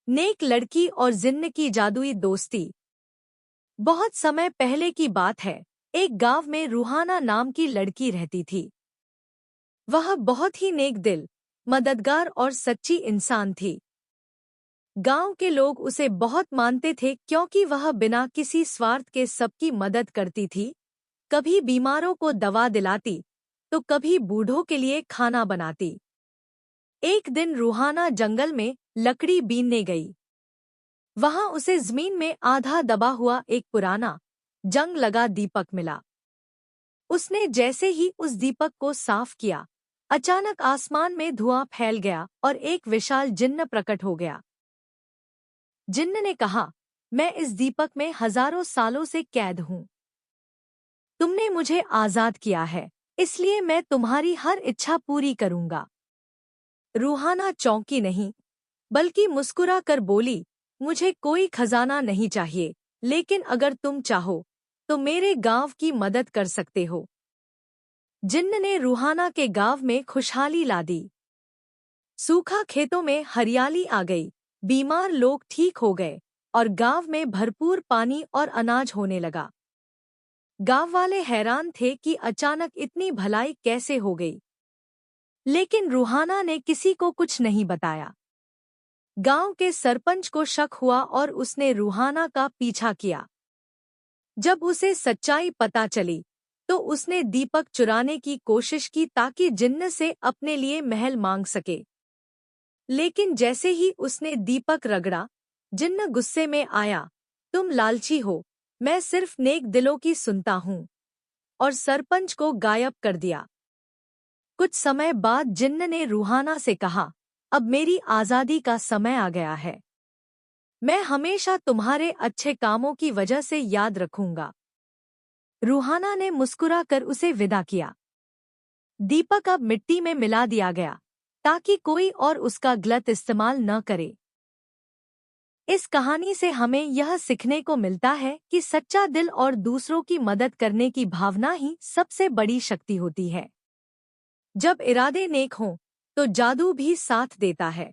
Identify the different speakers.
Speaker 1: नेक लड़की और जिन्न की जादुई दोस्ती। बहुत समय पहले की बात है। एक गांव में रूहाना नाम की लड़की रहती थी। वह बहुत ही नेक दिल, मददगार और सच्ची इंसान थी। गांव के लोग उसे बहुत मानते थे क्योंकि वह बिना किसी स्वार्थ के सबकी मदद करती थी। कभी बीमारों को दवा दिलाती, तो कभी बूढ़ों के लिए खाना बनाती। एक दिन रूहाना जंगल में लकड़ी बीनने गई। वहां उसे जमीन में आधा दबा हुआ एक पुराना, जंग लगा दीपक मिला। उसने जैसे ही उस दीपक को साफ किया, अचानक आसमान में धुआं फैल गया और एक विशाल जिन्न प्रकट हो गया। जिन्न ने कहा, मैं इस दीपक में हजारों सालों से कैद हूँ। तुमने मुझे आजाद किया है, इसलिए मैं तुम्हारी हर इच्छा पूरी करूंगा। रूहाना चौंकी नहीं, बल्कि मुस्कुरा कर बोली, मुझे कोई खजाना नहीं चाहिए, लेकिन अगर तुम चाहो तो मेरे गांव की मदद कर सकते हो। जिन्न ने रूहाना के गांव में खुशहाली ला दी। सूखा खेतों में हरियाली आ गई, बीमार लोग ठीक हो गए और गांव में भरपूर पानी और अनाज होने लगा। गांव वाले हैरान थे कि अचानक इतनी भलाई कैसे हो गई, लेकिन रूहाना ने किसी को कुछ नहीं बताया। गांव के सरपंच को शक हुआ और उसने रूहाना का पीछा किया। जब उसे सच्चाई पता चली, तो उसने दीपक चुराने की कोशिश की ताकि जिन्न से अपने लिए महल मांग सके। लेकिन जैसे ही उसने दीपक रगड़ा, जिन्न गुस्से में आया, तुम लालची हो, मैं सिर्फ नेक दिलों की सुनता हूँ, और सरपंच को गायब कर दिया। कुछ समय बाद जिन्न ने रूहाना से कहा, अब मेरी आजादी का समय आ गया है। मैं हमेशा तुम्हारे अच्छे कामों की वजह से याद रखूंगा। रूहाना ने मुस्कुराकर उसे विदा किया। दीपक अब मिट्टी में मिला दिया गया ताकि कोई और उसका गलत इस्तेमाल न करे। इस कहानी से हमें यह सीखने को मिलता है कि सच्चा दिल और दूसरों की मदद करने की भावना ही सबसे बड़ी शक्ति होती है। जब इरादे नेक हों, तो जादू भी साथ देता है।